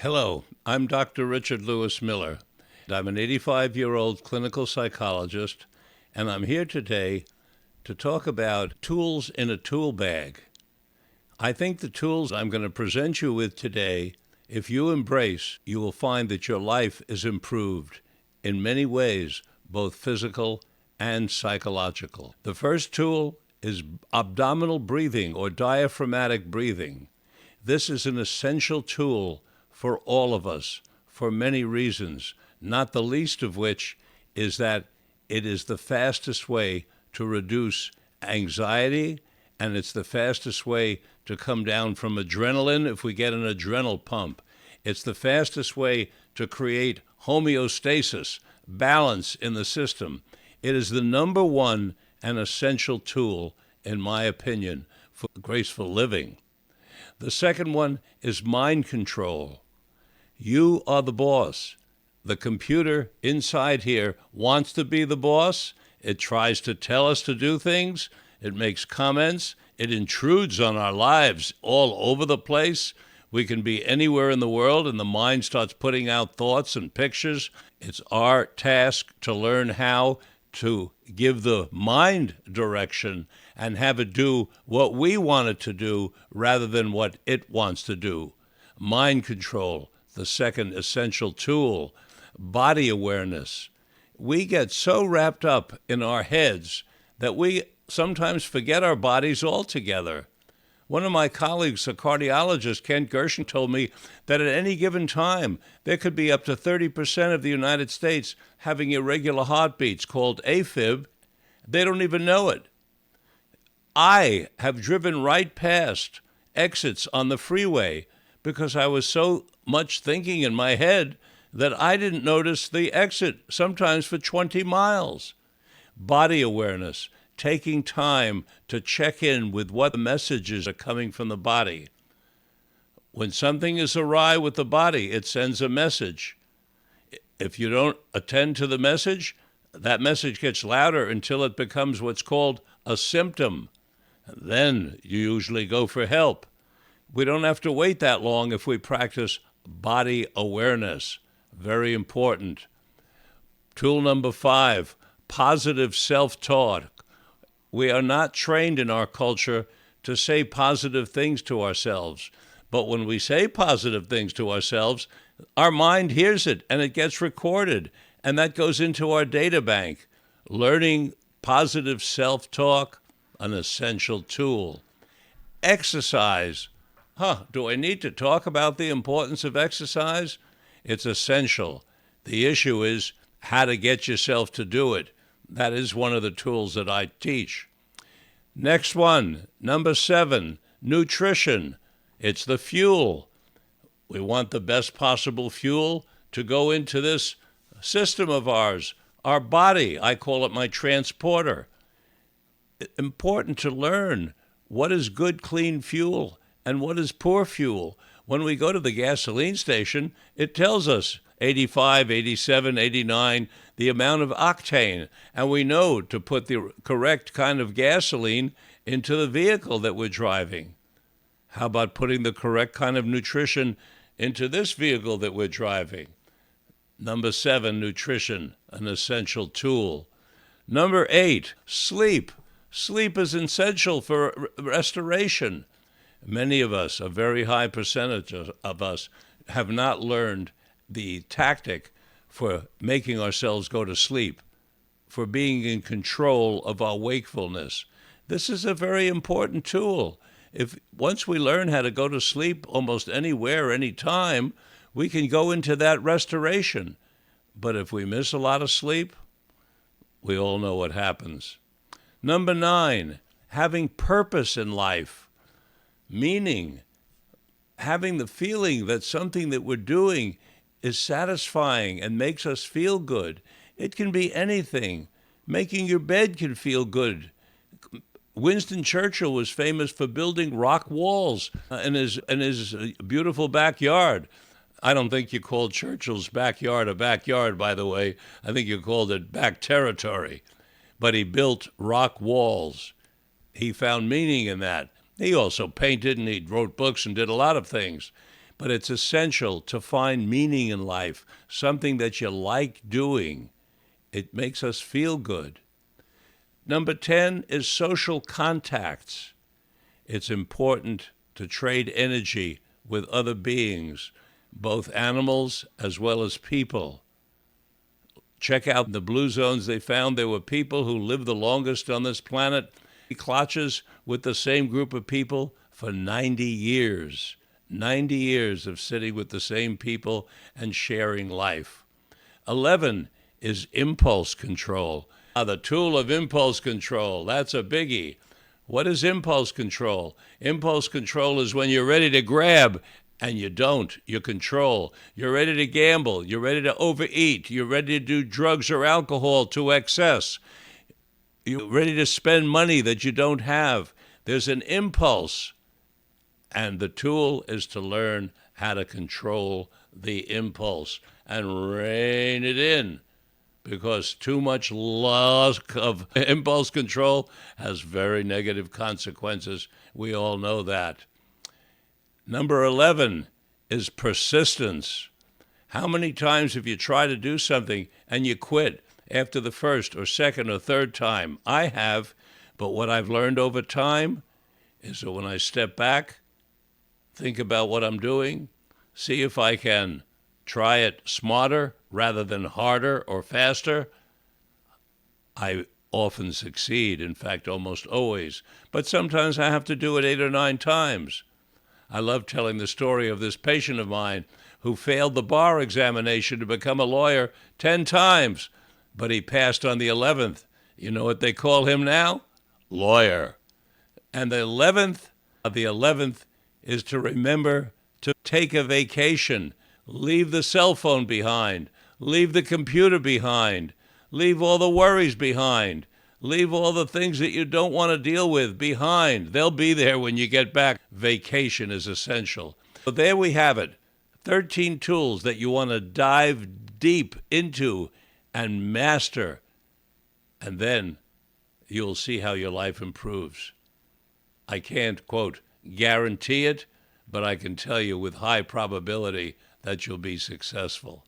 Hello, I'm Dr. Richard Lewis Miller. I'm an 85-year-old clinical psychologist, and I'm here today to talk about tools in a tool bag. I think the tools I'm going to present you with today, if you embrace, you will find that your life is improved in many ways, both physical and psychological. The first tool is abdominal breathing or diaphragmatic breathing. This is an essential tool for all of us for many reasons, not the least of which is that it is the fastest way to reduce anxiety, and it's the fastest way to come down from adrenaline if we get an adrenal pump. It's the fastest way to create homeostasis, balance in the system. It is the number one and essential tool, in my opinion, for graceful living. The second one is mind control. You are the boss. The computer inside here wants to be the boss. It tries to tell us to do things. It makes comments. It intrudes on our lives all over the place. We can be anywhere in the world, and the mind starts putting out thoughts and pictures. It's our task to learn how to give the mind direction and have it do what we want it to do rather than what it wants to do. Mind control, the second essential tool. Body awareness. We get so wrapped up in our heads that we sometimes forget our bodies altogether. One of my colleagues, a cardiologist, Kent Gershon, told me that at any given time, there could be up to 30% of the United States having irregular heartbeats called AFib. They don't even know it. I have driven right past exits on the freeway because I was so much thinking in my head that I didn't notice the exit, sometimes for 20 miles. Body awareness. Taking time to check in with what the messages are coming from the body. When something is awry with the body, it sends a message. If you don't attend to the message, that message gets louder until it becomes what's called a symptom. Then you usually go for help. We don't have to wait that long if we practice body awareness. Very important. Tool number 5, positive self-talk. We are not trained in our culture to say positive things to ourselves. But when we say positive things to ourselves, our mind hears it and it gets recorded. And that goes into our data bank. Learning positive self-talk, an essential tool. Exercise. Do I need to talk about the importance of exercise? It's essential. The issue is how to get yourself to do it. That is one of the tools that I teach. Next one, number 7, nutrition. It's the fuel. We want the best possible fuel to go into this system of ours, our body. I call it my transporter. Important to learn what is good, clean fuel and what is poor fuel. When we go to the gasoline station, it tells us 85, 87, 89, the amount of octane. And we know to put the correct kind of gasoline into the vehicle that we're driving. How about putting the correct kind of nutrition into this vehicle that we're driving? Number 7, nutrition, an essential tool. Number 8, sleep. Sleep is essential for restoration. Many of us, a very high percentage of us, have not learned the tactic for making ourselves go to sleep, for being in control of our wakefulness. This is a very important tool. If once we learn how to go to sleep almost anywhere, anytime, we can go into that restoration. But if we miss a lot of sleep, we all know what happens. Number 9, having purpose in life. Meaning, having the feeling that something that we're doing is satisfying and makes us feel good. It can be anything. Making your bed can feel good. Winston Churchill was famous for building rock walls in his beautiful backyard. I don't think you called Churchill's backyard a backyard, by the way. I think you called it back territory. But he built rock walls. He found meaning in that. He also painted and he wrote books and did a lot of things. but it's essential to find meaning in life, something that you like doing. It makes us feel good. Number 10 is social contacts. It's important to trade energy with other beings, both animals as well as people. Check out the blue zones. They found there were people who lived the longest on this planet, clutches with the same group of people for 90 years. 90 years of sitting with the same people and sharing life. 11 is impulse control. Now, the tool of impulse control, that's a biggie. What is impulse control? Impulse control is when you're ready to grab and you don't. You control. You're ready to gamble. You're ready to overeat. You're ready to do drugs or alcohol to excess. You're ready to spend money that you don't have. There's an impulse. And the tool is to learn how to control the impulse and rein it in, because too much loss of impulse control has very negative consequences. We all know that. Number 11 is persistence. How many times have you tried to do something and you quit after the first or second or third time? I have, but what I've learned over time is that when I step back, think about what I'm doing, see if I can try it smarter rather than harder or faster, I often succeed, in fact, almost always. But sometimes I have to do it 8 or 9 times. I love telling the story of this patient of mine who failed the bar examination to become a lawyer 10 times, but he passed on the 11th. You know what they call him now? Lawyer. And the 11th is to remember to take a vacation. Leave the cell phone behind. Leave the computer behind. Leave all the worries behind. Leave all the things that you don't want to deal with behind. They'll be there when you get back. Vacation is essential. So there we have it. 13 tools that you want to dive deep into and master. And then you'll see how your life improves. I can't, quote, guarantee it, but I can tell you with high probability that you'll be successful.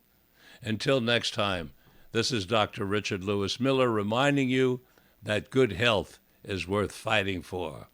Until next time, this is Dr. Richard Lewis Miller reminding you that good health is worth fighting for.